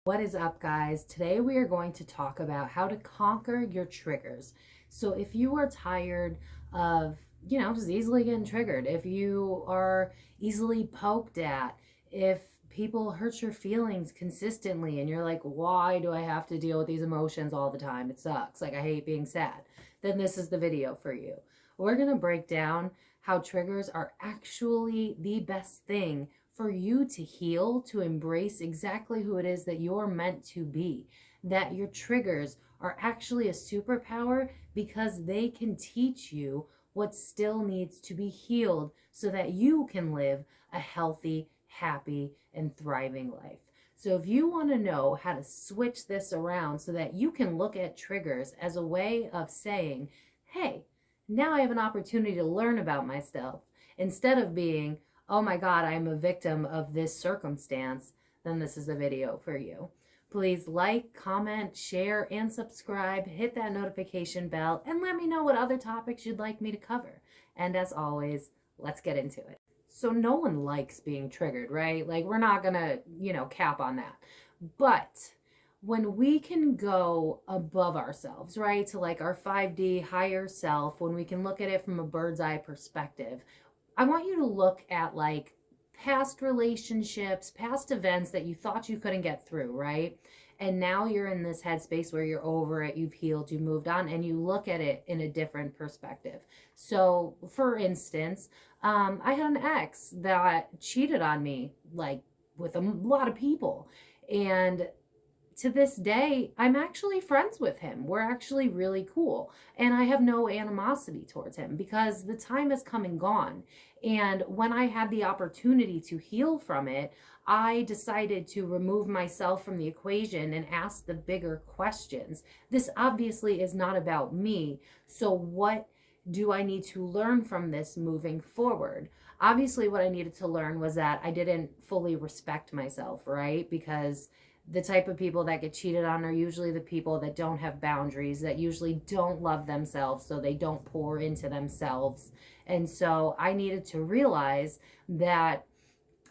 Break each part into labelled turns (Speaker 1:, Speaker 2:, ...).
Speaker 1: What is up, guys? Today we are going to talk about how to conquer your triggers. So if you are tired of, just easily getting triggered, if you are easily poked at, if people hurt your feelings consistently and you're like, why do I have to deal with these emotions all the time? It sucks. Like, I hate being sad. Then this is the video for you. We're going to break down how triggers are actually the best thing for you to heal, to embrace exactly who it is that you're meant to be. That your triggers are actually a superpower because they can teach you what still needs to be healed so that you can live a healthy, happy, and thriving life. So if you want to know how to switch this around so that you can look at triggers as a way of saying, hey, now I have an opportunity to learn about myself, instead of being, oh my God, I'm a victim of this circumstance, then this is the video for you. Please like, comment, share, and subscribe. Hit that notification bell and let me know what other topics you'd like me to cover. And as always, let's get into it. So no one likes being triggered, right? Like, we're not gonna, cap on that. But when we can go above ourselves, right, to like our 5D higher self, when we can look at it from a bird's eye perspective, I want you to look at like past relationships, past events that you thought you couldn't get through, right? And now you're in this headspace where you're over it, you've healed, you moved on, and you look at it in a different perspective. So, for instance, I had an ex that cheated on me, like with a lot of people. And to this day, I'm actually friends with him. We're actually really cool. And I have no animosity towards him because the time has come and gone. And when I had the opportunity to heal from it, I decided to remove myself from the equation and ask the bigger questions. This obviously is not about me. So what do I need to learn from this moving forward? Obviously, what I needed to learn was that I didn't fully respect myself, right? Because the type of people that get cheated on are usually the people that don't have boundaries, that usually don't love themselves, so they don't pour into themselves. And so I needed to realize that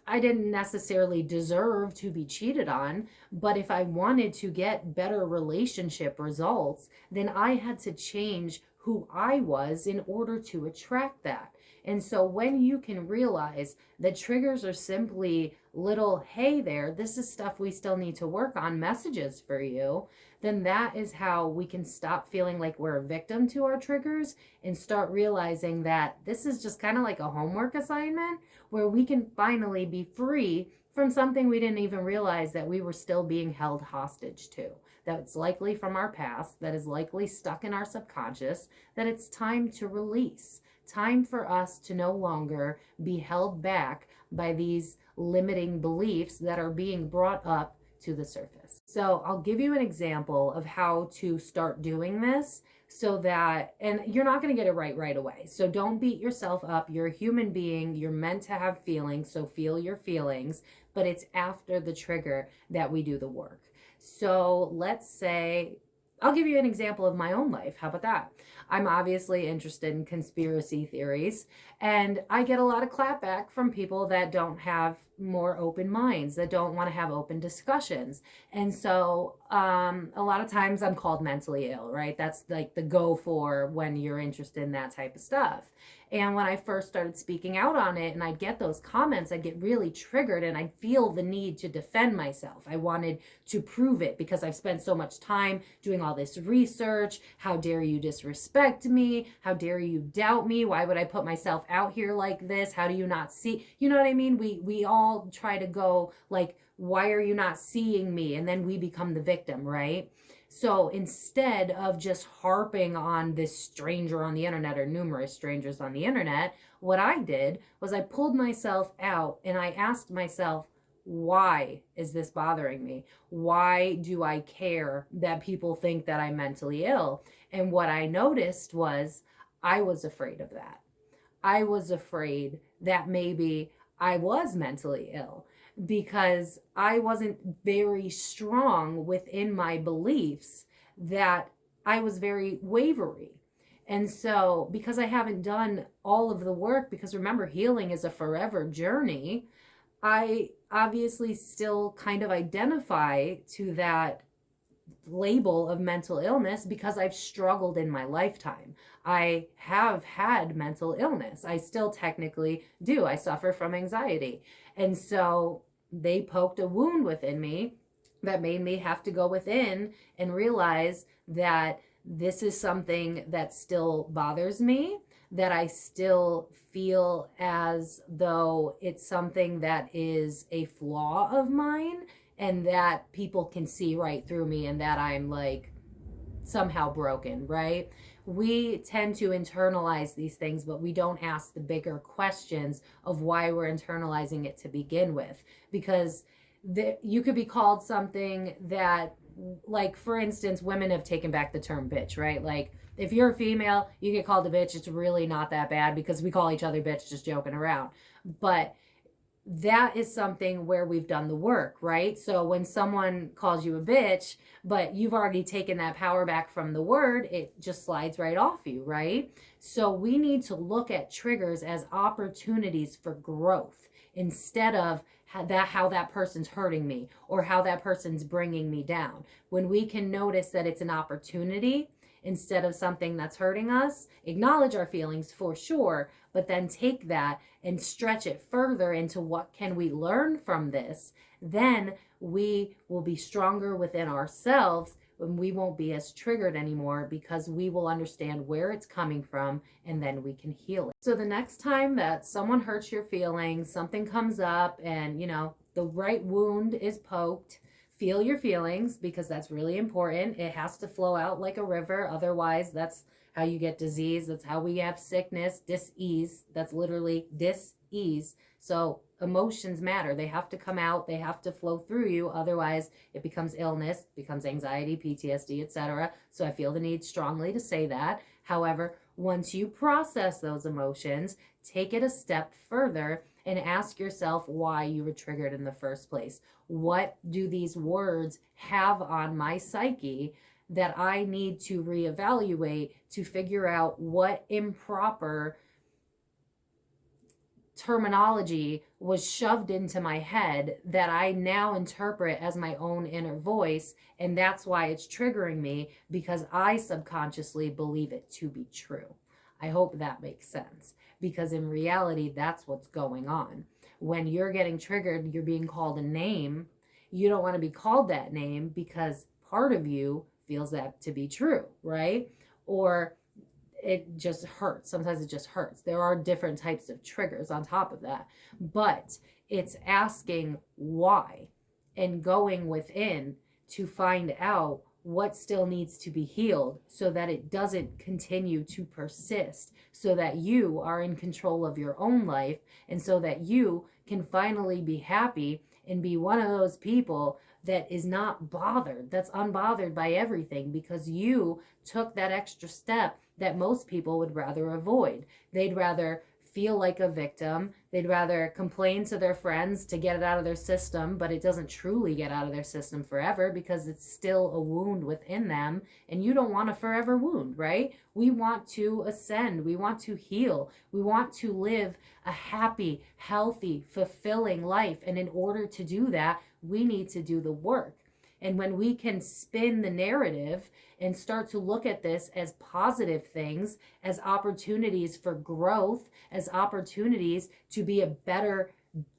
Speaker 1: I didn't necessarily deserve to be cheated on, but if I wanted to get better relationship results, then I had to change who I was in order to attract that. And so when you can realize that triggers are simply little, hey there, this is stuff we still need to work on, messages for you, then that is how we can stop feeling like we're a victim to our triggers and start realizing that this is just kind of like a homework assignment where we can finally be free from something we didn't even realize that we were still being held hostage to. That's likely from our past, that is likely stuck in our subconscious, that it's time to release. Time for us to no longer be held back by these limiting beliefs that are being brought up to the surface. So I'll give you an example of how to start doing this so that, and you're not going to get it right away. So don't beat yourself up. You're a human being. You're meant to have feelings. So feel your feelings, but it's after the trigger that we do the work. So let's say, I'll give you an example of my own life. How about that? I'm obviously interested in conspiracy theories, and I get a lot of clapback from people that don't have more open minds, that don't want to have open discussions. And so a lot of times I'm called mentally ill, right? That's like the go for when you're interested in that type of stuff. And when I first started speaking out on it and I'd get those comments, I'd get really triggered and I'd feel the need to defend myself. I wanted to prove it because I've spent so much time doing all this research. How dare you disrespect me? How dare you doubt me? Why would I put myself out here like this? How do you not see? You know what I mean? We all try to go like, why are you not seeing me? And then we become the victim, right? So instead of just harping on this stranger on the internet or numerous strangers on the internet, what I did was I pulled myself out and I asked myself, why is this bothering me? Why do I care that people think that I'm mentally ill? And what I noticed was I was afraid of that. I was afraid that maybe I was mentally ill because I wasn't very strong within my beliefs, that I was very wavery. And so because I haven't done all of the work, because remember, healing is a forever journey, I obviously still kind of identify to that label of mental illness because I've struggled in my lifetime. I have had mental illness. I still technically do. I suffer from anxiety. And so they poked a wound within me that made me have to go within and realize that this is something that still bothers me, that I still feel as though it's something that is a flaw of mine, and that people can see right through me, and that I'm like somehow broken, right? We tend to internalize these things, but we don't ask the bigger questions of why we're internalizing it to begin with. Because you could be called something that, like, for instance, women have taken back the term bitch, right? Like, if you're a female, you get called a bitch, it's really not that bad because we call each other bitch just joking around. But that is something where we've done the work, right? So when someone calls you a bitch, but you've already taken that power back from the word, it just slides right off you, right? So we need to look at triggers as opportunities for growth instead of how that person's hurting me or how that person's bringing me down. When we can notice that it's an opportunity instead of something that's hurting us, acknowledge our feelings for sure, but then take that and stretch it further into what can we learn from this, then we will be stronger within ourselves and we won't be as triggered anymore because we will understand where it's coming from and then we can heal it. So the next time that someone hurts your feelings, something comes up and, the right wound is poked, feel your feelings because that's really important. It has to flow out like a river. Otherwise, that's how you get disease. That's how we have sickness, dis-ease. That's literally dis-ease. So emotions matter. They have to come out. They have to flow through you. Otherwise, it becomes illness, becomes anxiety, PTSD, etc. So I feel the need strongly to say that. However, once you process those emotions, take it a step further and ask yourself why you were triggered in the first place. What do these words have on my psyche that I need to reevaluate to figure out what improper terminology was shoved into my head that I now interpret as my own inner voice, and that's why it's triggering me because I subconsciously believe it to be true. I hope that makes sense, because in reality, that's what's going on. When you're getting triggered, you're being called a name. You don't want to be called that name because part of you feels that to be true, right? Or it just hurts. Sometimes it just hurts. There are different types of triggers on top of that, but it's asking why and going within to find out what still needs to be healed so that it doesn't continue to persist, so that you are in control of your own life and so that you can finally be happy and be one of those people that is not bothered, that's unbothered by everything because you took that extra step that most people would rather avoid. They'd rather feel like a victim. They'd rather complain to their friends to get it out of their system, but it doesn't truly get out of their system forever because it's still a wound within them, and you don't want a forever wound, right? We want to ascend. We want to heal. We want to live a happy, healthy, fulfilling life, and in order to do that, we need to do the work. And when we can spin the narrative and start to look at this as positive things, as opportunities for growth, as opportunities to be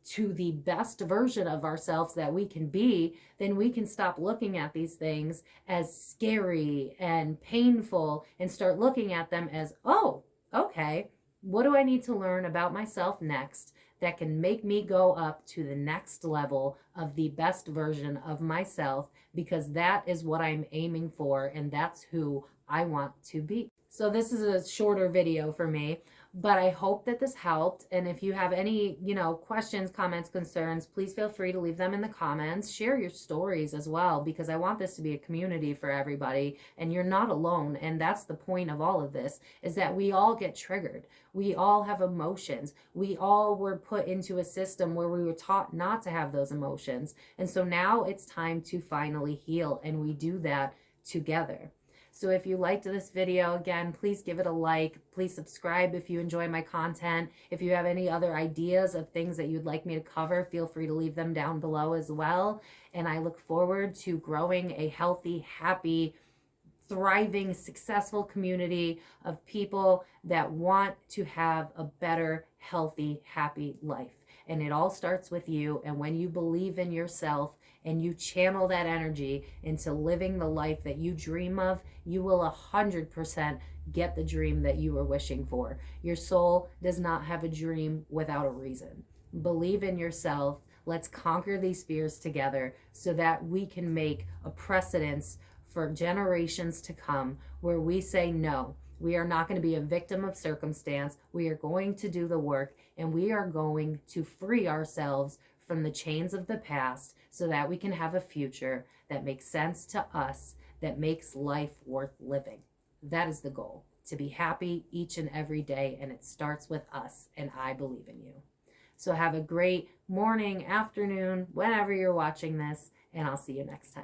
Speaker 1: to the best version of ourselves that we can be, then we can stop looking at these things as scary and painful and start looking at them as, oh, okay, what do I need to learn about myself next that can make me go up to the next level of the best version of myself, because that is what I'm aiming for and that's who I want to be. So this is a shorter video for me, but I hope that this helped. And if you have any, questions, comments, concerns, please feel free to leave them in the comments. Share your stories as well, because I want this to be a community for everybody and you're not alone. And that's the point of all of this, is that we all get triggered. We all have emotions. We all were put into a system where we were taught not to have those emotions. And so now it's time to finally heal, and we do that together. So if you liked this video, again, please give it a like. Please subscribe if you enjoy my content. If you have any other ideas of things that you'd like me to cover, feel free to leave them down below as well. And I look forward to growing a healthy, happy, thriving, successful community of people that want to have a better, healthy, happy life. And it all starts with you. And when you believe in yourself and you channel that energy into living the life that you dream of, you will 100% get the dream that you were wishing for. Your soul does not have a dream without a reason. Believe in yourself. Let's conquer these fears together so that we can make a precedence for generations to come where we say no. We are not going to be a victim of circumstance. We are going to do the work, and we are going to free ourselves from the chains of the past so that we can have a future that makes sense to us, that makes life worth living. That is the goal, to be happy each and every day, and it starts with us, and I believe in you. So have a great morning, afternoon, whenever you're watching this, and I'll see you next time.